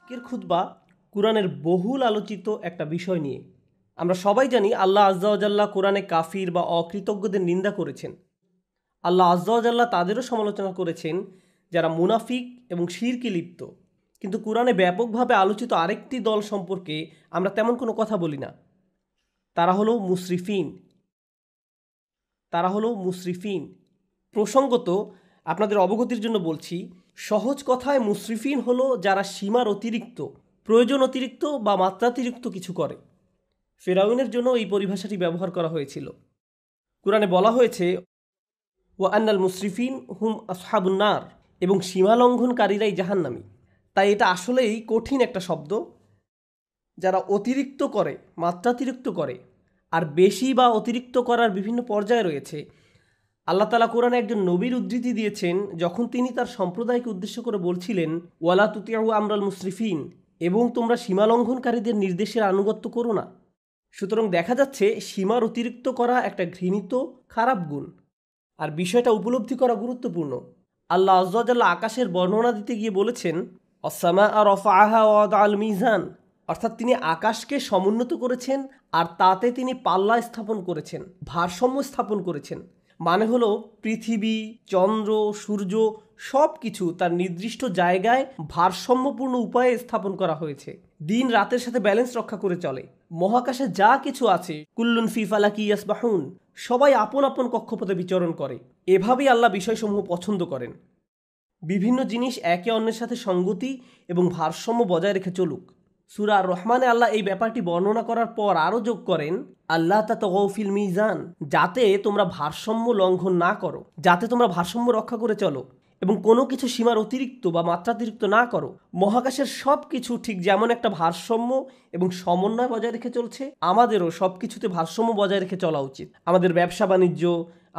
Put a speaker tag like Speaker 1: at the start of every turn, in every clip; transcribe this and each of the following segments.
Speaker 1: আজকের খুতবা কুরআনের বহুল আলোচিত একটা বিষয় নিয়ে। আমরা সবাই জানি আল্লাহ আজ্জা ওয়া জাল্লা কোরআনে কাফির বা অকৃতজ্ঞদের নিন্দা করেছেন। আল্লাহ আজ্জা ওয়া জাল্লা তাদেরও সমালোচনা করেছেন যারা মুনাফিক এবং শিরকে লিপ্ত। কিন্তু কুরআনে ব্যাপকভাবে আলোচিত আরেকটি দল সম্পর্কে আমরা তেমন কোনো কথা বলি না। তারা হলো মুসরিফিন। প্রসঙ্গত আপনাদের অবগতির জন্য বলছি, সহজ কথায় মুসরিফিন হলো যারা সীমার অতিরিক্ত, প্রয়োজন অতিরিক্ত বা মাত্রাতিরিক্ত কিছু করে। ফেরাউনের জন্য এই পরিভাষাটি ব্যবহার করা হয়েছিল। কুরআনে বলা হয়েছে ওয়া আন্নাল মুসরিফিন হুম আসহাবুন নার, এবং সীমালঙ্ঘনকারীরাই জাহান্নামী। তাই এটা আসলেই কঠিন একটা শব্দ। যারা অতিরিক্ত করে, মাত্রাতিরিক্ত করে, আর বেশি বা অতিরিক্ত করার বিভিন্ন পর্যায়ে রয়েছে। আল্লাহ তাআলা কোরআনে একজন নবীর উদ্ধৃতি দিয়েছেন যখন তিনি তার সম্প্রদায়কে উদ্দেশ্য করে বলছিলেন ওয়ালা তুতিউ আমরাল মুসরিফিন, এবং তোমরা সীমালঙ্ঘনকারীদের নির্দেশের আনুগত্য করো না। সুতরাং দেখা যাচ্ছে সীমার অতিরিক্ত করা একটা ঘৃণিত খারাপ গুণ, আর বিষয়টা উপলব্ধি করা গুরুত্বপূর্ণ। আল্লাহ আজ্জা ওয়া জাল্লা আকাশের বর্ণনা দিতে গিয়ে বলেছেন অস-সামাআ রাফাআহা ওয়া ওয়াদাআল মিজান, অর্থাৎ তিনি আকাশকে সমুন্নত করেছেন আর তাতে তিনি পাল্লা স্থাপন করেছেন, ভারসাম্য স্থাপন করেছেন। মানে হলো পৃথিবী, চন্দ্র, সূর্য সব কিছু তার নির্দিষ্ট জায়গায় ভারসাম্যপূর্ণ উপায়ে স্থাপন করা হয়েছে। দিন রাতের সাথে ব্যালেন্স রক্ষা করে চলে। মহাকাশে যা কিছু আছে কুল্লুন ফি ফালাকি ইয়াসবাহুন, সবাই আপন আপন কক্ষপথে বিচরণ করে। এভাবেই আল্লাহ বিষয়সমূহ পছন্দ করেন। বিভিন্ন জিনিস একে অন্যের সাথে সঙ্গতি এবং ভারসাম্য বজায় রেখে চলুক। সূরা আর রহমানে আল্লাহ এই ব্যাপারটি বর্ণনা করার পর আরও যোগ করেন আল্লাহ তাতাগাউ ফিল মিজান, যাতে তোমরা ভারসাম্য লঙ্ঘন না করো, যাতে তোমরা ভারসাম্য রক্ষা করে চলো এবং কোনো কিছু সীমার অতিরিক্ত বা মাত্রাতিরিক্ত না করো। মহাকাশের সব কিছু ঠিক যেমন একটা ভারসাম্য এবং সমন্বয় বজায় রেখে চলছে, আমাদেরও সব কিছুতে ভারসাম্য বজায় রেখে চলা উচিত। আমাদের ব্যবসা বাণিজ্য,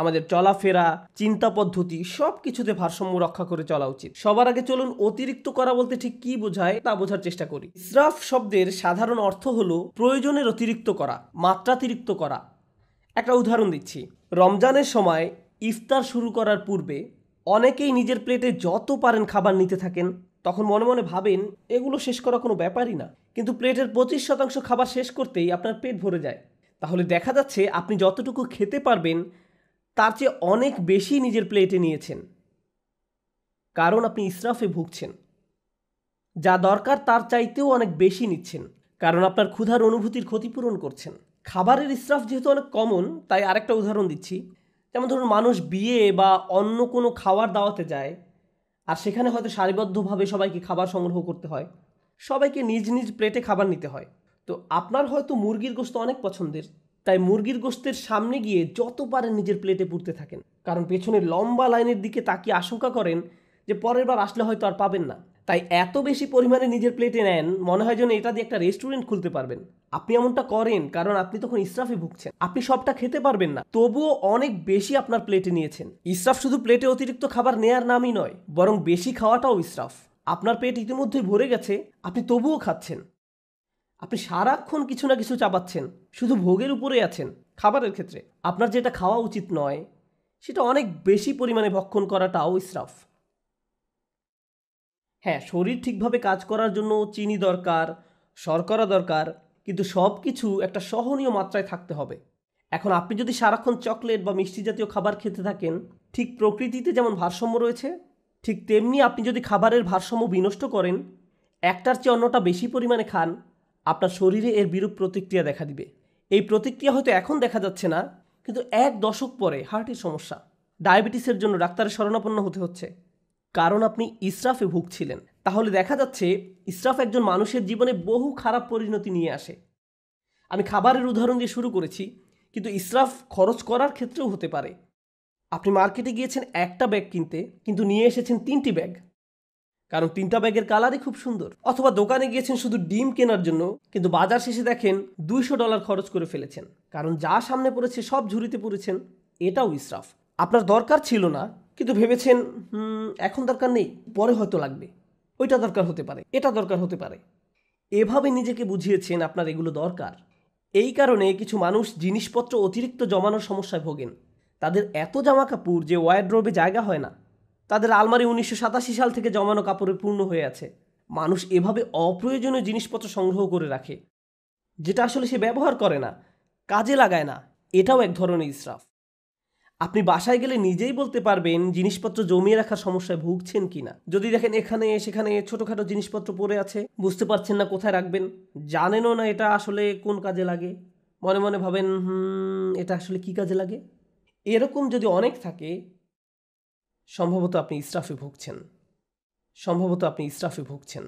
Speaker 1: আমাদের চলাফেরা, চিন্তা পদ্ধতি সব কিছুতে ভারসাম্য রক্ষা করে চলা উচিত। সবার আগে চলুন অতিরিক্ত করা বলতে ঠিক কি বোঝায় তা বোঝার চেষ্টা করি। ইসরাফ শব্দের সাধারণ অর্থ হলো প্রয়োজনের অতিরিক্ত করা, মাত্রাতিরিক্ত করা। একটা উদাহরণ দিচ্ছি। রমজানের সময় ইফতার শুরু করার পূর্বে অনেকেই নিজের প্লেটে যত পারেন খাবার নিতে থাকেন। তখন মনে মনে ভাবেন এগুলো শেষ করা কোনো ব্যাপারই না, কিন্তু প্লেটের 25% খাবার শেষ করতেই আপনার পেট ভরে যায়। তাহলে দেখা যাচ্ছে আপনি যতটুকু খেতে পারবেন তার চেয়ে অনেক বেশি নিজের প্লেটে নিয়েছেন, কারণ আপনি ইসরাফে ভুগছেন। যা দরকার তার চাইতেও অনেক বেশি নিচ্ছেন, কারণ আপনার ক্ষুধার অনুভূতির ক্ষতিপূরণ করছেন। খাবারের ইসরাফ যেহেতু অনেক কমন, তাই আরেকটা উদাহরণ দিচ্ছি। যেমন ধরুন, মানুষ বিয়ে বা অন্য কোনো খাওয়ার দাওয়াতে যায়, আর সেখানে হয়তো সারিবদ্ধভাবে সবাইকে খাবার সংগ্রহ করতে হয়, সবাইকে নিজ নিজ প্লেটে খাবার নিতে হয়। তো আপনার হয়তো মুরগির গোশত অনেক পছন্দের, তাই মুরগির গোশতের সামনে গিয়ে যত পারেন নিজের প্লেটে পুরতে থাকেন, কারণ পেছনে লম্বা লাইনের দিকে তাকিয়ে আশঙ্কা করেন যে পরের বার আসলে হয়তো আর পাবেন না। তাই এত বেশি পরিমাণে নিজের প্লেটে নেন, মনে হয় যেন এটা দিয়ে একটা রেস্টুরেন্ট খুলতে পারবেন। আপনি এমনটা করেন কারণ আপনি তখন ইসরাফে ভুগছেন। আপনি সবটা খেতে পারবেন না, তবুও অনেক বেশি আপনার প্লেটে নিয়েছেন। ইসরাফ শুধু প্লেটে অতিরিক্ত খাবার নেয়ার নামই নয়, বরং বেশি খাওয়াটাও ইসরাফ। আপনার পেট ইতিমধ্যেই ভরে গেছে, আপনি তবুও খাচ্ছেন। আপনি সারাক্ষণ কিছু না কিছু চাবাচ্ছেন, শুধু ভোগের উপরে আছেন। খাবারের ক্ষেত্রে আপনার যেটা খাওয়া উচিত নয়, সেটা অনেক বেশি পরিমাণে ভক্ষণ করাটাও ইসরাফ। হ্যাঁ, শরীর ঠিকভাবে কাজ করার জন্য চিনি দরকার, শর্করা দরকার, কিন্তু সব কিছু একটা সহনীয় মাত্রায় থাকতে হবে। এখন আপনি যদি সারাক্ষণ চকলেট বা মিষ্টি জাতীয় খাবার খেতে থাকেন, ঠিক প্রকৃতিতে যেমন ভারসাম্য রয়েছে, ঠিক তেমনি আপনি যদি খাবারের ভারসাম্য বিনষ্ট করেন, একটার চেয়ে অন্যটা বেশি পরিমাণে খান, আপনার শরীরে এর বিরূপ প্রতিক্রিয়া দেখা দিবে। এই প্রতিক্রিয়া হয়তো এখন দেখা যাচ্ছে না, কিন্তু 1 দশক পরে হার্টের সমস্যা, ডায়াবেটিসের জন্য ডাক্তারের শরণাপন্ন হতে হচ্ছে, কারণ আপনি ইসরাফে ভুগছিলেন। তাহলে দেখা যাচ্ছে ইসরাফ একজন মানুষের জীবনে বহু খারাপ পরিণতি নিয়ে আসে। আমি খাবারের উদাহরণ দিয়ে শুরু করেছি, কিন্তু ইসরাফ খরচ করার ক্ষেত্রেও হতে পারে। আপনি মার্কেটে গিয়েছেন একটা ব্যাগ কিনতে, কিন্তু নিয়ে এসেছেন 3টি ব্যাগ, কারণ 3টা ব্যাগের কালারই খুব সুন্দর। অথবা দোকানে গিয়েছেন শুধু ডিম কেনার জন্য, কিন্তু বাজার শেষে দেখেন $200 খরচ করে ফেলেছেন, কারণ যা সামনে পড়েছে সব ঝুড়িতে পুরেছেন। এটাও ইসরাফ। আপনার দরকার ছিল না, কিন্তু ভেবেছেন এখন দরকার নেই, পরে হয়তো লাগবে। ওইটা দরকার হতে পারে, এটা দরকার হতে পারে। এভাবে নিজেকে বুঝিয়েছেন আপনার এগুলো দরকার। এই কারণে কিছু মানুষ জিনিসপত্র অতিরিক্ত জমানোর সমস্যায় ভোগেন। তাদের এত জামা কাপড় যে ওয়ারড্রোবে জায়গা হয় না। তাদের আলমারি 1987 সাল থেকে জমানো কাপড়ে পূর্ণ হয়ে আছে। মানুষ এভাবে অপ্রয়োজনীয় জিনিসপত্র সংগ্রহ করে রাখে, যেটা আসলে সে ব্যবহার করে না, কাজে লাগায় না। এটাও এক ধরনের ইসরাফ। আপনি বাসায় গেলে নিজেই বলতে পারবেন জিনিসপত্র জমিয়ে রাখার সমস্যায় ভুগছেন কিনা। যদি দেখেন এখানে সেখানে ছোটোখাটো জিনিসপত্র পড়ে আছে, বুঝতে পারছেন না কোথায় রাখবেন, জানেনও না এটা আসলে কোন কাজে লাগে, মনে মনে ভাবেন এটা আসলে কি কাজে লাগে, এরকম যদি অনেক থাকে, সম্ভবত আপনি ইসরাফে ভুগছেন।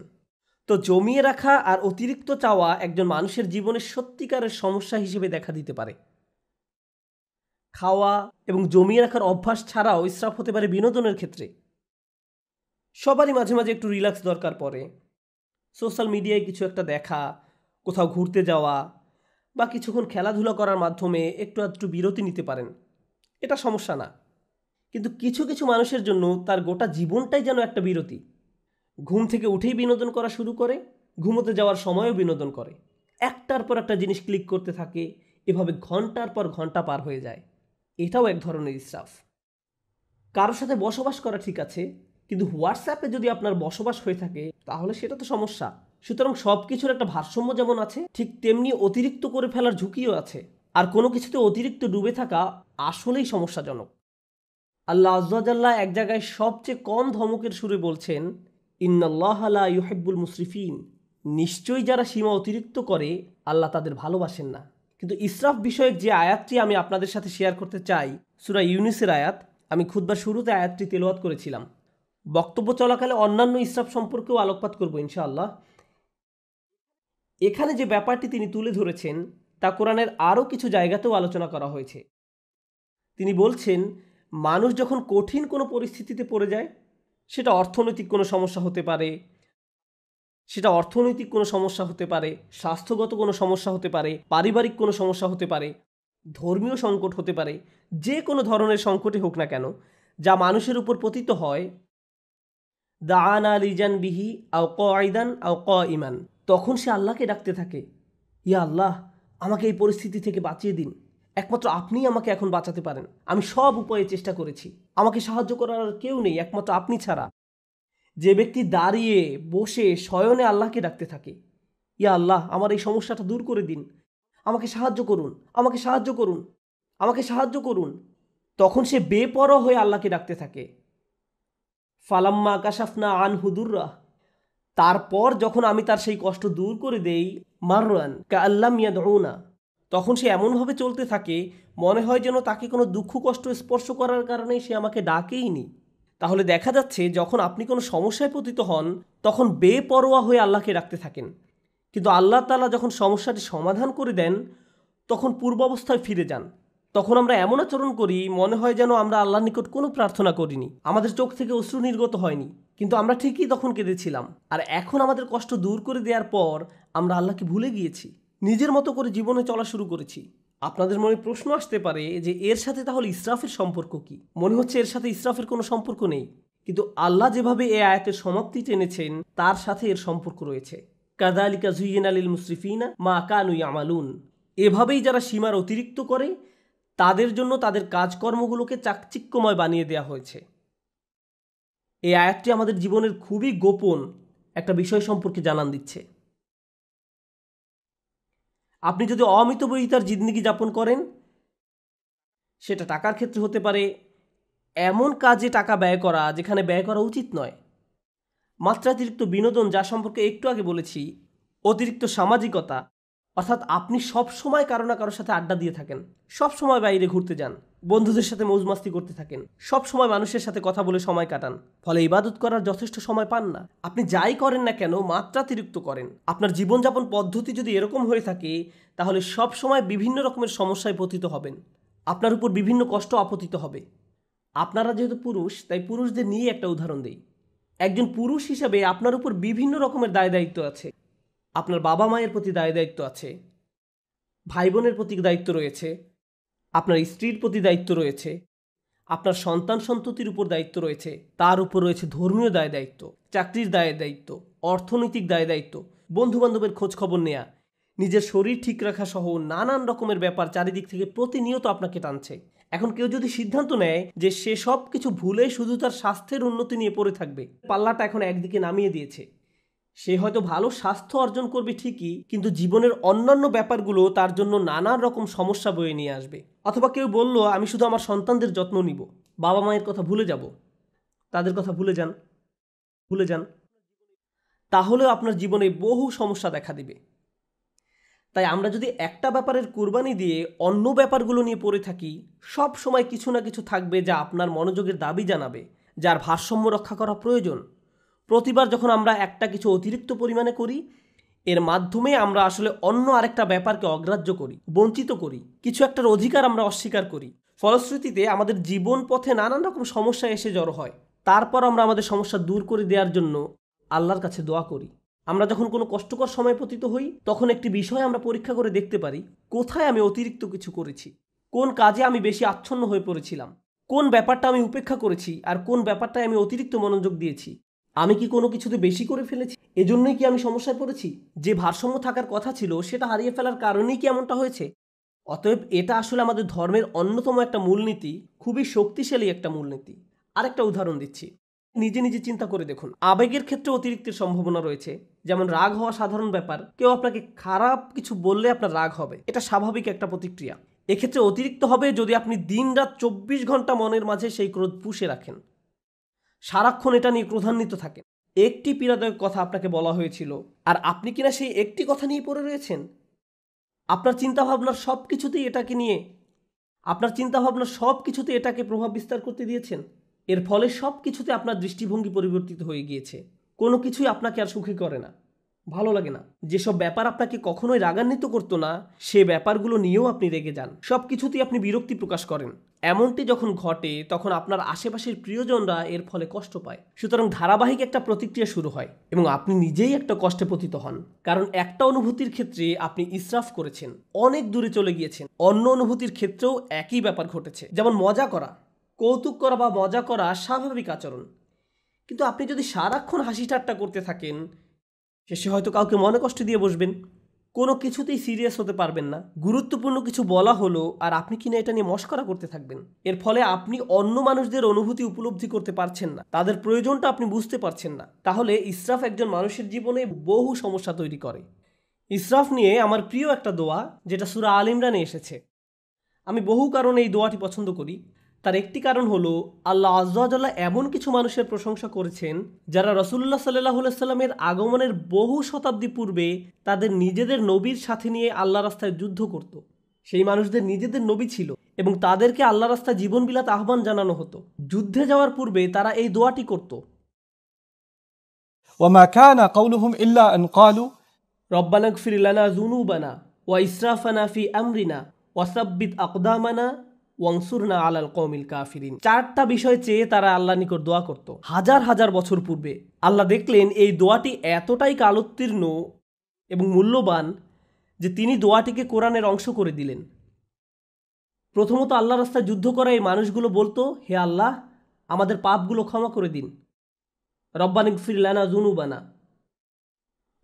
Speaker 1: তো জমিয়ে রাখা আর অতিরিক্ত চাওয়া একজন মানুষের জীবনের সত্যিকারের সমস্যা হিসেবে দেখা দিতে পারে। খাওয়া এবং জমিয়ে রাখার অভ্যাস ছাড়াও ইসরাফ হতে পারে বিনোদনের ক্ষেত্রে। সবারই মাঝে মাঝে একটু রিল্যাক্স দরকার পড়ে। সোশ্যাল মিডিয়ায় কিছু একটা দেখা, কোথাও ঘুরতে যাওয়া বা কিছুক্ষণ খেলাধুলা করার মাধ্যমে একটু আধটু বিরতি নিতে পারেন, এটা সমস্যা না। কিন্তু কিছু কিছু মানুষের জন্য তার গোটা জীবনটাই যেন একটা বিরতি। ঘুম থেকে উঠেই বিনোদন করা শুরু করে, ঘুমোতে যাওয়ার সময়ও বিনোদন করে, একটার পর একটা জিনিস ক্লিক করতে থাকে, এভাবে ঘন্টার পর ঘন্টা পার হয়ে যায়। এটাও এক ধরনের ইসরাফ। কারোর সাথে বসবাস করা ঠিক আছে, কিন্তু হোয়াটসঅ্যাপে যদি আপনার বসবাস হয়ে থাকে তাহলে সেটা তো সমস্যা। সুতরাং সব কিছুর একটা ভারসাম্য যেমন আছে, ঠিক তেমনি অতিরিক্ত করে ফেলার ঝুঁকিও আছে। আর কোনো কিছুতে অতিরিক্ত ডুবে থাকা আসলেই সমস্যাজনক। আল্লাহ আজ্জা জাল্লা এক জায়গায় সবচেয়ে কম ধমকের সুরে বলছেন, ইন্নাল্লাহা লা ইউহিব্বুল মুসরিফিন, নিশ্চয়ই যারা সীমা অতিরিক্ত করে আল্লাহ তাদের ভালোবাসেন না। কিন্তু ইসরাফ বিষয়ক যে আয়াতটি আমি আপনাদের সাথে শেয়ার করতে চাই, সূরা ইউনুসের আয়াত, আমি খুতবার শুরুতে আয়াতটি তেলাওয়াত করেছিলাম। বক্তব্য চলাকালে অন্যান্য ইসরাফ সম্পর্কেও আলোকপাত করব ইনশাআল্লাহ। এখানে যে ব্যাপারটি তিনি তুলে ধরেছেন তা কোরআনের আরও কিছু জায়গাতেও আলোচনা করা হয়েছে। তিনি বলছেন, মানুষ যখন কঠিন কোনো পরিস্থিতিতে পড়ে যায়, সেটা অর্থনৈতিক কোনো সমস্যা হতে পারে, স্বাস্থ্যগত কোনো সমস্যা হতে পারে, পারিবারিক কোনো সমস্যা হতে পারে, ধর্মীয় সংকট হতে পারে, যে কোনো ধরনের সংকটই হোক না কেন, যা মানুষের উপর পতিত হয়, দাআনা লিজান বিহি আও কাইদান আও কাইমান, তখন সে আল্লাহকে ডাকতে থাকে, ইয়া আল্লাহ, আমাকে এই পরিস্থিতি থেকে বাঁচিয়ে দিন, একমাত্র আপনিই আমাকে এখন বাঁচাতে পারেন, আমি সব উপায়ে চেষ্টা করেছি, আমাকে সাহায্য করার কেউ নেই একমাত্র আপনি ছাড়া। যে ব্যক্তি দাঁড়িয়ে বসে শয়নে আল্লাহকে ডাকতে থাকে, ইয়া আল্লাহ, আমার এই সমস্যাটা দূর করে দিন, আমাকে সাহায্য করুন, আমাকে সাহায্য করুন, আমাকে সাহায্য করুন, তখন সে বেপরোয়া হয়ে আল্লাহকে ডাকতে থাকে। ফালাম্মা কাশাফনা আনহু দুররাহ, তারপর যখন আমি তার সেই কষ্ট দূর করে দেই, মাররান কাআল্লাম ইয়াদউনা, তখন সে এমনভাবে চলতে থাকে মনে হয় যেন তাকে কোনো দুঃখ কষ্ট স্পর্শ করার কারণে সে আমাকে ডাকেইনি। তাহলে দেখা যাচ্ছে যখন আপনি কোনো সমস্যায় পতিত হন তখন বেপরোয়া হয়ে আল্লাহকে ডাকতে থাকেন, কিন্তু আল্লাহ তাআলা যখন সমস্যাটি সমাধান করে দেন তখন পূর্বাবস্থায় ফিরে যান। তখন আমরা এমন আচরণ করি মনে হয় যেন আমরা আল্লাহর নিকট কোনো প্রার্থনা করিনি, আমাদের চোখ থেকে অশ্রু নির্গত হয়নি, কিন্তু আমরা ঠিকই তখন কেঁদেছিলাম। আর এখন আমাদের কষ্ট দূর করে দেওয়ার পর আমরা আল্লাহকে ভুলে গিয়েছি, নিজের মতো করে জীবনে চলা শুরু করেছি। আপনাদের মনে প্রশ্ন আসতে পারে যে এর সাথে তাহলে ইসরাফের সম্পর্ক কি? মনে হচ্ছে এর সাথে ইসরাফের কোনো সম্পর্ক নেই, কিন্তু আল্লাহ যেভাবে এই আয়াতের সমাপ্তি টেনেছেন তার সাথে এর সম্পর্ক রয়েছে। কাযালিকা যুয়্যিনা লিল মুসরিফিনা মা কানু ইয়ামালুন, এভাবেই যারা সীমার অতিরিক্ত করে তাদের জন্য তাদের কাজকর্মগুলোকে চাকচিক্যময় বানিয়ে দেওয়া হয়েছে। এই আয়াতটি আমাদের জীবনের খুবই গোপন একটা বিষয় সম্পর্কে জানান দিচ্ছে। আপনি যদি অমিতব্যয়িতার জিন্দেগি যাপন করেন, সেটা টাকার ক্ষেত্রে হতে পারে, এমন কাজে টাকা ব্যয় করা যেখানে ব্যয় করা উচিত নয়, মাত্রাতিরিক্ত বিনোদন যা সম্পর্কে একটু আগে বলেছি, অতিরিক্ত সামাজিকতা, অর্থাৎ আপনি সব সময় কারো না কারোর সাথে আড্ডা দিয়ে থাকেন, সব সময় বাইরে ঘুরতে যান, বন্ধুদের সাথে মৌজমাস্তি করতে থাকেন, সব সময় মানুষের সাথে কথা বলে সময় কাটান, ফলে ইবাদত করার যথেষ্ট সময় পান না। আপনি যাই করেন না কেন মাত্রাতিরিক্ত করেন। আপনার জীবনযাপন পদ্ধতি যদি এরকম হয়ে থাকে তাহলে সব সময় বিভিন্ন রকমের সমস্যায় পতিত হবেন, আপনার উপর বিভিন্ন কষ্ট আপতিত হবে। আপনারা যেহেতু পুরুষ, তাই পুরুষদের নিয়ে একটা উদাহরণ দিই। একজন পুরুষ হিসাবে আপনার উপর বিভিন্ন রকমের দায় দায়িত্ব আছে। আপনার বাবা মায়ের প্রতি দায় দায়িত্ব আছে, ভাই বোনের প্রতি দায়িত্ব রয়েছে, আপনার স্ত্রীর প্রতি দায়িত্ব রয়েছে, আপনার সন্তান সন্ততির উপর দায়িত্ব রয়েছে, তার উপর রয়েছে ধর্মীয় দায় দায়িত্ব, চাকরির দায় দায়িত্ব, অর্থনৈতিক দায় দায়িত্ব, বন্ধুবান্ধবের খোঁজ খবর নেয়া, নিজের শরীর ঠিক রাখা সহ নানান রকমের ব্যাপার চারিদিক থেকে প্রতিনিয়ত আপনাকে টানছে। এখন কেউ যদি সিদ্ধান্ত নেয় যে সে সব কিছু ভুলে শুধু তার স্বাস্থ্যের উন্নতি নিয়ে পড়ে থাকবে, পাল্লাটা এখন একদিকে নামিয়ে দিয়েছে, সে হয়তো ভালো স্বাস্থ্য অর্জন করবে ঠিকই, কিন্তু জীবনের অন্যান্য ব্যাপারগুলো তার জন্য নানান রকম সমস্যা বয়ে নিয়ে আসবে। অথবা কেউ বলল, আমি শুধু আমার সন্তানদের যত্ন নিব, বাবা মায়ের কথা ভুলে যাব। তাদের কথা ভুলে যান, তাহলেও আপনার জীবনে বহু সমস্যা দেখা দিবে। তাই আমরা যদি একটা ব্যাপারের কুরবানি দিয়ে অন্য ব্যাপারগুলো নিয়ে পড়ে থাকি, সব সময় কিছু না কিছু থাকবে যা আপনার মনোযোগের দাবি জানাবে, যার ভারসাম্য রক্ষা করা প্রয়োজন। প্রতিবার যখন আমরা একটা কিছু অতিরিক্ত পরিমাণে করি, এর মাধ্যমে আমরা আসলে অন্য আরেকটা ব্যাপারকে অগ্রাহ্য করি, বঞ্চিত করি, কিছু একটার অধিকার আমরা অস্বীকার করি। ফলশ্রুতিতে আমাদের জীবন পথে নানান রকম সমস্যা এসে জড়ো হয়। তারপর আমরা আমাদের সমস্যা দূর করে দেওয়ার জন্য আল্লাহর কাছে দোয়া করি। আমরা যখন কোনো কষ্টকর সময় পতিত হই, তখন একটি বিষয় আমরা পরীক্ষা করে দেখতে পারি, কোথায় আমি অতিরিক্ত কিছু করেছি, কোন কাজে আমি বেশি আচ্ছন্ন হয়ে পড়েছিলাম, কোন ব্যাপারটা আমি উপেক্ষা করেছি, আর কোন ব্যাপারটায় আমি অতিরিক্ত মনোযোগ দিয়েছি। আমি কি কোনো কিছুতে বেশি করে ফেলেছি? এজন্যই কি আমি সমস্যায় পড়েছি? যে ভারসাম্য থাকার কথা ছিল সেটা হারিয়ে ফেলার কারণেই কি এমনটা হয়েছে? অতএব এটা আসলে আমাদের ধর্মের অন্যতম একটা মূলনীতি, খুবই শক্তিশালী একটা মূলনীতি। আরেকটা উদাহরণ দিচ্ছি, নিজে নিজে চিন্তা করে দেখুন। আবেগের ক্ষেত্রে অতিরিক্তের সম্ভাবনা রয়েছে। যেমন রাগ হওয়া সাধারণ ব্যাপার, কেউ আপনাকে খারাপ কিছু বললে আপনার রাগ হবে, এটা স্বাভাবিক একটা প্রতিক্রিয়া। এক্ষেত্রে অতিরিক্ত হবে যদি আপনি দিন রাত 24 ঘন্টা মনের মাঝে সেই ক্রোধ পুষে রাখেন, সারাক্ষণ এটা নিয়ে ক্রোধান্বিত থাকেন। একটি পীড়াদায়ক কথা আপনাকে বলা হয়েছিল, আর আপনি কিনা সেই একটি কথা নিয়ে পড়ে রয়েছেন। আপনার চিন্তাভাবনার সব কিছুতেই এটাকে প্রভাব বিস্তার করতে দিয়েছেন। এর ফলে সব কিছুতে আপনার দৃষ্টিভঙ্গি পরিবর্তিত হয়ে গিয়েছে। কোনো কিছুই আপনাকে আর সুখী করে না, ভালো লাগে না। যেসব ব্যাপার আপনাকে কখনোই রাগান্বিত করতো না, সে ব্যাপারগুলো নিয়েও আপনি রেগে যান। সব কিছুতেই আপনি বিরক্তি প্রকাশ করেন। এমনটি যখন ঘটে, তখন আপনার আশেপাশের প্রিয়জনরা এর ফলে কষ্ট পায়। সুতরাং ধারাবাহিক একটা প্রতিক্রিয়া শুরু হয় এবং আপনি নিজেই একটা কষ্টে পতিত হন। কারণ একটা অনুভূতির ক্ষেত্রে আপনি ইসরাফ করেছেন, অনেক দূরে চলে গিয়েছেন। অন্য অনুভূতির ক্ষেত্রেও একই ব্যাপার ঘটেছে। যেমন মজা করা, কৌতুক করা বা মজা করা স্বাভাবিক আচরণ, কিন্তু আপনি যদি সারাক্ষণ হাসি ঠাট্টা করতে থাকেন, শেষে হয়তো কাউকে মনে কষ্ট দিয়ে বসবেন, কোনো কিছুতেই সিরিয়াস হতে পারবেন না। গুরুত্বপূর্ণ কিছু বলা হলো আর আপনি কিনা এটা নিয়ে মশকরা করতে থাকবেন। এর ফলে আপনি অন্য মানুষদের অনুভূতি উপলব্ধি করতে পারছেন না, তাদের প্রয়োজনটা আপনি বুঝতে পারছেন না। তাহলে ইসরাফ একজন মানুষের জীবনে বহু সমস্যা তৈরি করে। ইসরাফ নিয়ে আমার প্রিয় একটা দোয়া, যেটা সূরা আল ইমরানে এসেছে। আমি বহু কারণে এই দোয়াটি পছন্দ করি। তার একটি কারণ হলো, আল্লাহ আয্যা ওয়া জাল্লা এমন কিছু মানুষের প্রশংসা করেছেন যারা রাসূলুল্লাহ সাল্লাল্লাহু আলাইহি সাল্লামের আগমনের বহু শতাব্দী পূর্বে তাদের নিজেদের নবীর সাথে নিয়ে আল্লাহ রাস্তায় যুদ্ধ করত। সেই মানুষদের নিজেদের নবী ছিল এবং তাদেরকে আল্লাহ রাস্তায় জীবন বিলাতে আহ্বান জানানো হতো। যুদ্ধে যাওয়ার পূর্বে তারা এই দোয়াটি করত,
Speaker 2: وما كان قولهم إلا أن قالوا
Speaker 1: রব্বানা গফির লানা যুনুবানা ওয়া ইসরাফানা ফি আমরিনা ওয়া সাব্বিত আকদামানা ওয়ানসুরনা আলাল কওমিল কাফিরিন। চারটা বিষয় চেয়ে তারা আল্লাহর নিকট দোয়া করত হাজার হাজার বছর পূর্বে। আল্লাহ দেখলেন এই দোয়াটি এতটাই কালোত্তীর্ণ এবং মূল্যবান যে তিনি দোয়াটিকে কোরআনের অংশ করে দিলেন। প্রথমত আল্লাহ রাস্তায় যুদ্ধ করা এই মানুষগুলো বলতো, হে আল্লাহ, আমাদের পাপগুলো ক্ষমা করে দিন। রব্বানা গফির লানা যুনুবানা,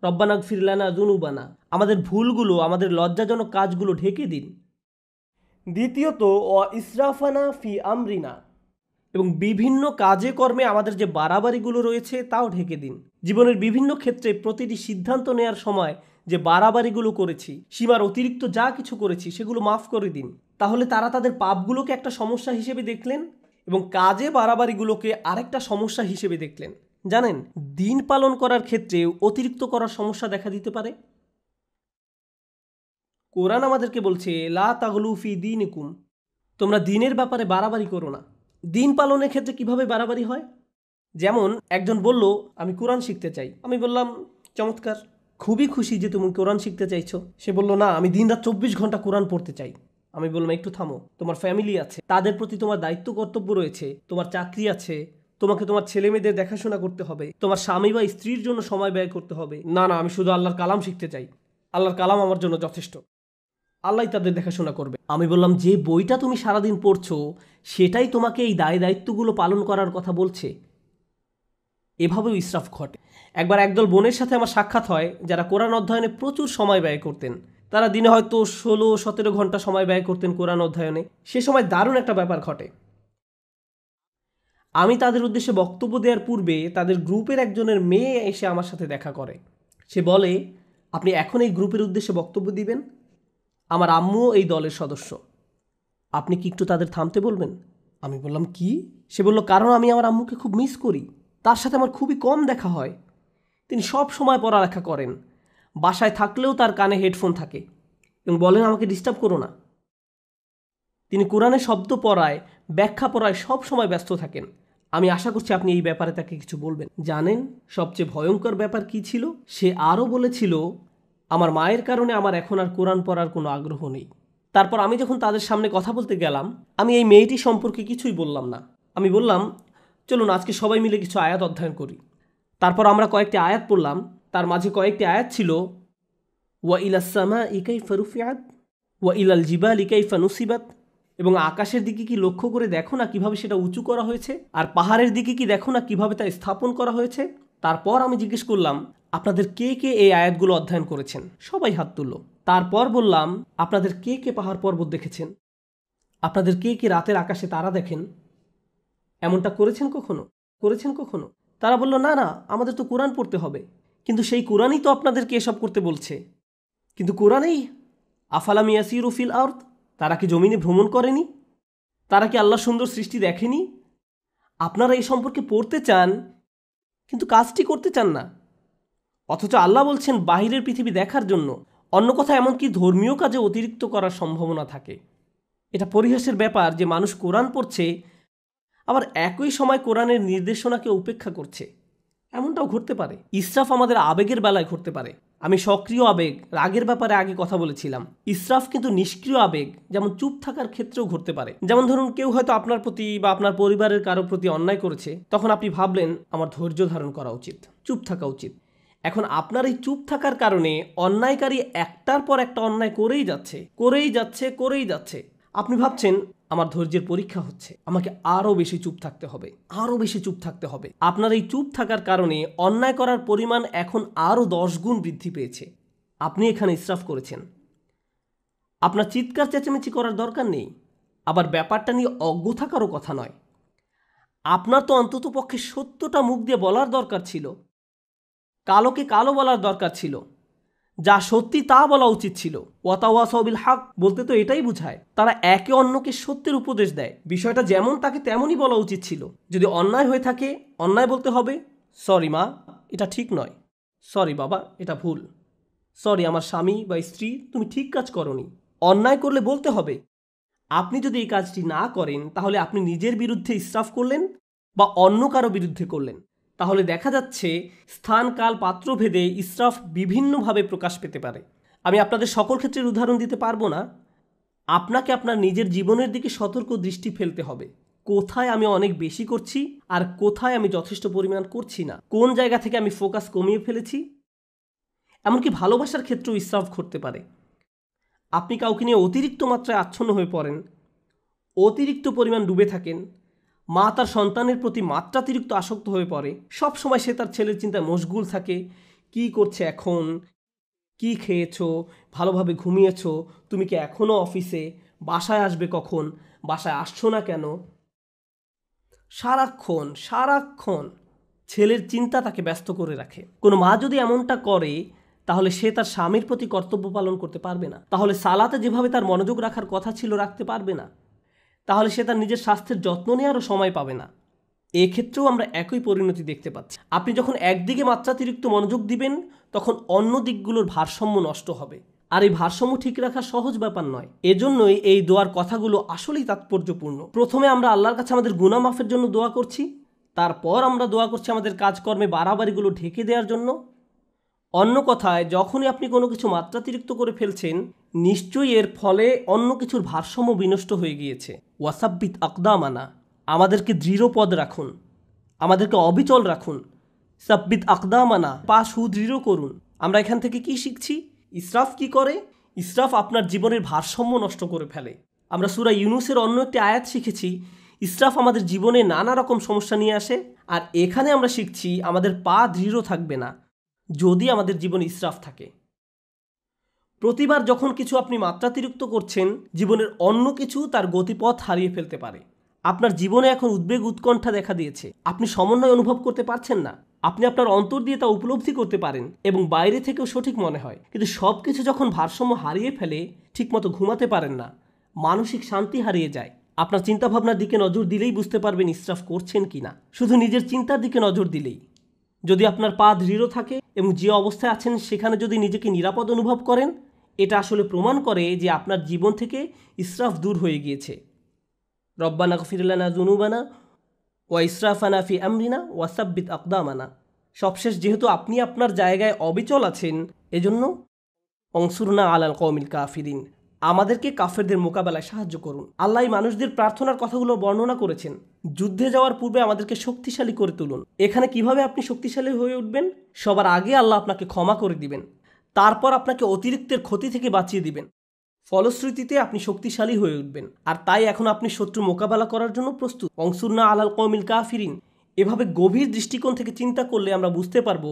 Speaker 1: রব্বানা গফির লানা যুনুবানা, আমাদের ভুলগুলো, আমাদের লজ্জাজনক কাজগুলো ঢেকে দিন। দ্বিতীয়ত ওয়া ইসরাফানা ফি আমরিনা, এবং বিভিন্ন কাজে কর্মে আমাদের যে বাড়াবাড়িগুলো রয়েছে তাও ঢেকে দিন। জীবনের বিভিন্ন ক্ষেত্রে প্রতিটি সিদ্ধান্ত নেওয়ার সময় যে বাড়াবাড়িগুলো করেছি, সীমার অতিরিক্ত যা কিছু করেছি, সেগুলো মাফ করে দিন। তাহলে তারা তাদের পাপগুলোকে একটা সমস্যা হিসেবে দেখলেন এবং কাজে বাড়াবাড়িগুলোকে আরেকটা সমস্যা হিসেবে দেখলেন। জানেন, দিন পালন করার ক্ষেত্রে অতিরিক্ত করার সমস্যা দেখা দিতে পারে। কোরআন আমাদেরকে বলছে, লা তাগলু ফি দীনিকুম, তোমরা দিনের ব্যাপারে বাড়াবাড়ি করো না। দিন পালনের ক্ষেত্রে কিভাবে বাড়াবাড়ি হয়? যেমন একজন বলল, আমি কোরআন শিখতে চাই। আমি বললাম, চমৎকার, খুবই খুশি যে তুমি কোরআন শিখতে চাইছো। সে বলল, না, আমি দিনরাত 24 ঘন্টা কোরআন পড়তে চাই। আমি বললাম, একটু থামো, তোমার ফ্যামিলি আছে, তাদের প্রতি তোমার দায়িত্ব কর্তব্য রয়েছে, তোমার চাকরি আছে, তোমাকে তোমার ছেলে মেয়েদের দেখাশোনা করতে হবে, তোমার স্বামী বা স্ত্রীর জন্য সময় ব্যয় করতে হবে। না, আমি শুধু আল্লাহর কালাম শিখতে চাই, আল্লাহর কালাম আমার জন্য যথেষ্ট, আল্লাহ তাদের দেখাশোনা করবে। আমি বললাম, যে বইটা তুমি সারাদিন পড়ছো সেটাই তোমাকে এই দায়িত্বগুলো পালন করার কথা বলছে। এভাবেও ইসরাফ ঘটে। একবার একদল বোনের সাথে আমার সাক্ষাৎ হয় যারা কোরআন অধ্যয়নে প্রচুর সময় ব্যয় করতেন। তারা দিনে হয়তো 16-17 ঘন্টা সময় ব্যয় করতেন কোরআন অধ্যয়নে। সে সময় দারুণ একটা ব্যাপার ঘটে। আমি তাদের উদ্দেশ্যে বক্তব্য দেওয়ার পূর্বে তাদের গ্রুপের একজনের মেয়ে এসে আমার সাথে দেখা করে। সে বলে, আপনি এখন এই গ্রুপের উদ্দেশ্যে বক্তব্য দিবেন? আমার আম্মুও এই দলের সদস্য, আপনি কি একটু তাদের থামতে বলবেন? আমি বললাম, কি? সে বলল, কারণ আমি আমার আম্মুকে খুব মিস করি, তার সাথে আমার খুবই কম দেখা হয়। তিনি সব সময় পড়ালেখা করেন, বাসায় থাকলেও তার কানে হেডফোন থাকে এবং বলেন, আমাকে ডিস্টার্ব করো না। তিনি কোরআনের শব্দ পড়ায়, ব্যাখ্যা পড়ায় সব সময় ব্যস্ত থাকেন। আমি আশা করছি আপনি এই ব্যাপারে তাকে কিছু বলবেন। জানেন সবচেয়ে ভয়ঙ্কর ব্যাপার কি ছিল? সে আরও বলেছিল, আমার মায়ের কারণে আমার এখন আর কোরআন পড়ার কোনো আগ্রহ নেই। তারপর আমি যখন তাদের সামনে কথা বলতে গেলাম, আমি এই মেয়েটি সম্পর্কে কিছুই বললাম না। আমি বললাম, চলুন আজকে সবাই মিলে কিছু আয়াত অধ্যয়ন করি। তারপর আমরা কয়েকটি আয়াত পড়লাম। তার মাঝে কয়েকটি আয়াত ছিল, ওয়া ইলাস সামাই কাইফা রুফিআত ওয়া ইলাল জিবালি কাইফা নুসিবাত, এবং আকাশের দিকে কি লক্ষ্য করে দেখো না কিভাবে সেটা উঁচু করা হয়েছে, আর পাহাড়ের দিকে কি দেখো না কিভাবে তা স্থাপন করা হয়েছে। তারপর আমি জিজ্ঞেস করলাম, আপনাদের কে কে এই আয়াতগুলো অধ্যয়ন করেছেন? সবাই হাত তুলল। তারপর বললাম, আপনাদের কে কে পাহাড় পর্বত দেখেছেন? আপনাদের কে কে রাতের আকাশে তারা দেখেন? এমনটা করেছেন কখনো? তারা বলল, না না, আমাদের তো কোরআন পড়তে হবে। কিন্তু সেই কোরআনই তো আপনাদেরকে এসব করতে বলছে। কিন্তু কোরআনেই আফালাম ইয়াসিরু ফিল আরদ, তারা কি জমিনে ভ্রমণ করেনি? তারা কি আল্লাহর সুন্দর সৃষ্টি দেখেনি? আপনারা এই সম্পর্কে পড়তে চান কিন্তু কাজটি করতে চান না। অথচ আল্লাহ বলছেন বাহিরের পৃথিবী দেখার জন্য। অন্য কথা, এমনকি ধর্মীয় কাজে অতিরিক্ত করার সম্ভাবনা থাকে। এটা পরিহাসের ব্যাপার যে মানুষ কোরআন পড়ছে আবার একই সময় কোরআনের নির্দেশনাকে উপেক্ষা করছে। এমনটাও ঘটতে পারে। ইসরাফ আমাদের আবেগের বেলায় ঘটতে পারে। আমি সক্রিয় আবেগ, রাগের ব্যাপারে আগে কথা বলেছিলাম। ইসরাফ কিন্তু নিষ্ক্রিয় আবেগ, যেমন চুপ থাকার ক্ষেত্রেও ঘটতে পারে। যেমন ধরুন, কেউ হয়তো আপনার প্রতি বা আপনার পরিবারের কারো প্রতি অন্যায় করেছে, তখন আপনি ভাবলেন আমার ধৈর্য ধারণ করা উচিত, চুপ থাকা উচিত। এখন আপনার এই চুপ থাকার কারণে অন্যায়কারী একটার পর একটা অন্যায় করেই যাচ্ছে। আপনি ভাবছেন আমার ধৈর্যের পরীক্ষা হচ্ছে, আমাকে আরও বেশি চুপ থাকতে হবে। আপনার এই চুপ থাকার কারণে অন্যায় করার পরিমাণ এখন আরও 10 গুণ বৃদ্ধি পেয়েছে। আপনি এখানে ইসরাফ করেছেন। আপনার চিৎকার চেঁচামেচি করার দরকার নেই, আবার ব্যাপারটা নিয়ে অজ্ঞ থাকারও কথা নয়। আপনার তো অন্তত পক্ষে সত্যটা মুখ দিয়ে বলার দরকার ছিল, কালোকে কালো বলার দরকার ছিল, যা সত্যি তা বলা উচিত ছিল। ওয়াতাওয়াসাউ বিল হক বলতে তো এটাই বোঝায়, তারা একে অন্যকে সত্যের উপদেশ দেয়। বিষয়টা যেমন তাকে তেমনই বলা উচিত ছিল। যদি অন্যায় হয়ে থাকে, অন্যায় বলতে হবে, সরি মা, এটা ঠিক নয়, সরি বাবা, এটা ভুল, সরি আমার স্বামী বা স্ত্রী, তুমি ঠিক কাজ করনি। অন্যায় করলে বলতে হবে। আপনি যদি এই কাজটি না করেন, তাহলে আপনি নিজের বিরুদ্ধে ইসরাফ করলেন বা অন্য কারো বিরুদ্ধে করলেন। তাহলে দেখা যাচ্ছে স্থান কাল পাত্র ভেদে ইসরাফ বিভিন্নভাবে প্রকাশ পেতে পারে। আমি আপনাদের সকল ক্ষেত্রের উদাহরণ দিতে পারবো না। আপনাকে আপনার নিজের জীবনের দিকে সতর্ক দৃষ্টি ফেলতে হবে। কোথায় আমি অনেক বেশি করছি আর কোথায় আমি যথেষ্ট পরিমাণ করছি না, কোন জায়গা থেকে আমি ফোকাস কমিয়ে ফেলেছি। এমনকি ভালোবাসার ক্ষেত্রেও ইসরাফ ঘটতে পারে। আপনি কাউকে নিয়ে অতিরিক্ত মাত্রায় আচ্ছন্ন হয়ে পড়েন, অতিরিক্ত পরিমাণ ডুবে থাকেন। মা তার সন্তানের প্রতি মাত্রাতিরিক্ত আসক্ত হয়ে পড়ে। সব সময় সে তার ছেলের চিন্তায় মশগুল থাকে। কি করছে এখন, কি খেয়েছো, ভালোভাবে ঘুমিয়েছো, তুমি কি এখনও অফিসে, বাসায় আসবে কখন, বাসায় আসছো না কেন। সারাক্ষণ ছেলের চিন্তা তাকে ব্যস্ত করে রাখে। কোনো মা যদি এমনটা করে, তাহলে সে তার স্বামীর প্রতি কর্তব্য পালন করতে পারবে না। তাহলে সালাতে যেভাবে তার মনোযোগ রাখার কথা ছিল রাখতে পারবে না। তাহলে সে তার নিজের স্বাস্থ্যের যত্ন নেওয়ারও সময় পাবে না। এক্ষেত্রেও আমরা একই পরিণতি দেখতে পাচ্ছি। আপনি যখন একদিকে মাত্রাতিরিক্ত মনোযোগ দিবেন, তখন অন্য দিকগুলোর ভারসাম্য নষ্ট হবে। আর এই ভারসাম্য ঠিক রাখা সহজ ব্যাপার নয়। এজন্যই এই দোয়ার কথাগুলো আসলেই তাৎপর্যপূর্ণ। প্রথমে আমরা আল্লাহর কাছে আমাদের গুনাহ মাফের জন্য দোয়া করছি, তারপর আমরা দোয়া করছি আমাদের কাজকর্মে বাড়াবাড়িগুলো ঢেকে দেওয়ার জন্য। অন্য কথায়, যখনই আপনি কোনো কিছু মাত্রাতিরিক্ত করে ফেলছেন, নিশ্চয়ই এর ফলে অন্য কিছুর ভারসাম্য বিনষ্ট হয়ে গিয়েছে। ওয়াসাব্বিত আকদামানা, আমাদেরকে দৃঢ় পদ রাখুন, আমাদেরকে অবিচল রাখুন। সাব্বিত আকদামানা, পা সুদৃঢ় করুন। আমরা এখান থেকে কি শিখছি? ইসরাফ কি করে? ইসরাফ আপনার জীবনের ভারসাম্য নষ্ট করে ফেলে। আমরা সূরা ইউনূসের অন্য একটি আয়াত শিখেছি, ইসরাফ আমাদের জীবনে নানা রকম সমস্যা নিয়ে আসে। আর এখানে আমরা শিখছি আমাদের পা দৃঢ় থাকবে না যদি আমাদের জীবনে ইসরাফ থাকে। প্রতিবার যখন কিছু আপনি মাত্রাতিরিক্ত করছেন, জীবনের অন্য কিছু তার গতিপথ হারিয়ে ফেলতে পারে। আপনার জীবনে এখন উদ্বেগ উৎকণ্ঠা দেখা দিয়েছে, আপনি সমন্বয় অনুভব করতে পারছেন না, আপনি আপনার অন্তর দিয়ে তা উপলব্ধি করতে পারেন এবং বাইরে থেকেও সঠিক মনে হয়, কিন্তু সব কিছু যখন ভারসাম্য হারিয়ে ফেলে, ঠিকমতো ঘুমাতে পারেন না, মানসিক শান্তি হারিয়ে যায়, আপনার চিন্তাভাবনার দিকে নজর দিলেই বুঝতে পারবেন ইসরাফ করছেন কিনা। শুধু নিজের চিন্তার দিকে নজর দিলেই, যদি আপনার পা দৃঢ় থাকে এবং যে অবস্থায় আছেন সেখানে যদি নিজেকে নিরাপদ অনুভব করেন, এটা আসলে প্রমাণ করে যে আপনার জীবন থেকে ইসরাফ দূর হয়ে গিয়েছে। রব্বানা গফির লানা যুনুবানা ওয়া ইসরাফানা ফি আমরিনা ওয়া সাব্বিত আকদামানা। সবশেষ যেহেতু আপনি আপনার জায়গায় অবিচল আছেন, এজন্য অনসুরনা আলাল কওমিল কাফিরিন, আমাদেরকে কাফেরদের মোকাবেলায় সাহায্য করুন। আল্লাহ মানুষদের প্রার্থনার কথাগুলো বর্ণনা করেছেন। যুদ্ধে যাওয়ার পূর্বে আমাদেরকে শক্তিশালী করে তুলুন। এখানে কিভাবে আপনি শক্তিশালী হয়ে উঠবেন? সবার আগে আল্লাহ আপনাকে ক্ষমা করে দিবেন, তারপর আপনাকে অতিরিক্তের ক্ষতি থেকে বাঁচিয়ে দিবেন, ফলশ্রুতিতে আপনি শক্তিশালী হয়ে উঠবেন। আর তাই এখন আপনি শত্রু মোকাবেলা করার জন্য প্রস্তুত। অনসুরনা আলাল কওমিল কাফিরিন। এভাবে গভীর দৃষ্টিকোণ থেকে চিন্তা করলে আমরা বুঝতে পারবো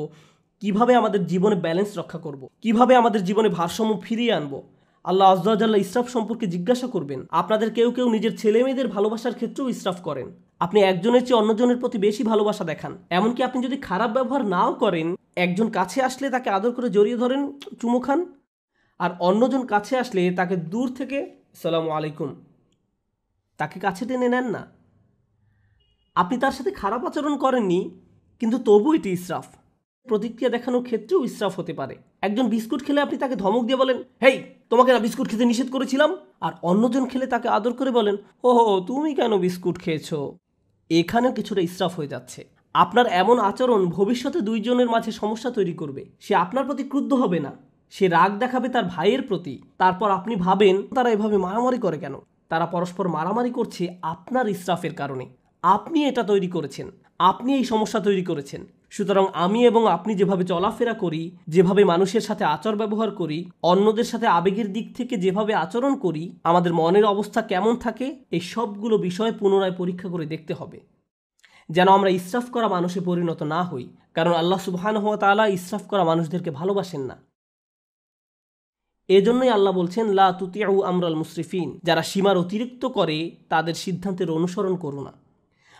Speaker 1: কিভাবে আমাদের জীবনে ব্যালেন্স রক্ষা করব, কিভাবে আমাদের জীবনে ভারসাম্য ফিরিয়ে আনবো। আল্লাহ আযজা ওয়া জাল্লা ইসরাফ সম্পর্কে জিজ্ঞাসা করবেন। আপনাদের কেউ কেউ নিজের ছেলে মেয়েদের ভালোবাসার ক্ষেত্রেও ইসরাফ করেন। আপনি একজনের চেয়ে অন্যজনের প্রতি বেশি ভালোবাসা দেখান। এমনকি আপনি যদি খারাপ ব্যবহার নাও করেন, একজন কাছে আসলে তাকে আদর করে জড়িয়ে ধরেন, চুমু খান, আর অন্যজন কাছে আসলে তাকে দূর থেকে আসসালামু আলাইকুম, তাকে কাছে টেনে নেন না। আপনি তার সাথে খারাপ আচরণ করেননি, কিন্তু তবু এটি ইসরাফ। প্রতিক্রিয়া দেখানোর ক্ষেত্রেও ইসরাফ হতে পারে। একজন বিস্কুট খেলে আপনি তাকে ধমক দিয়ে বলেন, হেই তোমাকে না বিস্কুট খেতে নিষেধ করেছিলাম, আর অন্যজন খেলে তাকে আদর করে বলেন, ওহো তুমি কেন বিস্কুট খেয়েছো। এখানেও কিছুটা ইসরাফ হয়ে যাচ্ছে। আপনার এমন আচরণ ভবিষ্যতে দুইজনের মাঝে সমস্যা তৈরি করবে। সে আপনার প্রতি ক্রুদ্ধ হবে না, সে রাগ দেখাবে তার ভাইয়ের প্রতি। তারপর আপনি ভাবেন তারা এভাবে মারামারি করে কেন। তারা পরস্পর মারামারি করছে আপনার ইসরাফের কারণে। আপনি এটা তৈরি করেছেন, আপনি এই সমস্যা তৈরি করেছেন। সুতরাং আমি এবং আপনি যেভাবে চলাফেরা করি, যেভাবে মানুষের সাথে আচার ব্যবহার করি, অন্যদের সাথে আবেগের দিক থেকে যেভাবে আচরণ করি, আমাদের মনের অবস্থা কেমন থাকে, এই সবগুলো বিষয় পুনরায় পরীক্ষা করে দেখতে হবে, যেন আমরা ইসরাফ করা মানুষে পরিণত না হই। কারণ আল্লাহ সুবহানাহু ওয়া তাআলা ইসরাফ করা মানুষদেরকে ভালোবাসেন না। এজন্যই আল্লাহ বলছেন, লা তুতিউ আমরাল মুসরিফিন, যারা সীমার অতিরিক্ত করে তাদের সিদ্ধান্তের অনুসরণ করো না।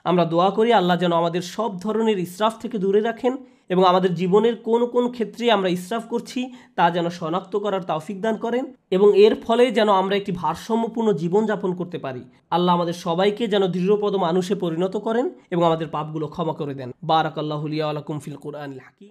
Speaker 1: আমরা দোয়া করি আল্লাহ যেন আমাদের সব ধরনের ইসরাফ থেকে দূরে রাখেন এবং আমাদের জীবনের কোন কোন ক্ষেত্রে আমরা ইসরাফ করছি তা যেন শনাক্ত করার তৌফিক দান করেন এবং এর ফলে যেন আমরা একটি ভারসাম্যপূর্ণ জীবনযাপন করতে পারি। আল্লাহ আমাদের সবাইকে যেন দৃঢ়পদ মানুষে পরিণত করেন এবং আমাদের পাপগুলো ক্ষমা করে দেন। বারাকাল্লাহু লি ওয়া লাকুম ফিল কুরআনিল হাকীম।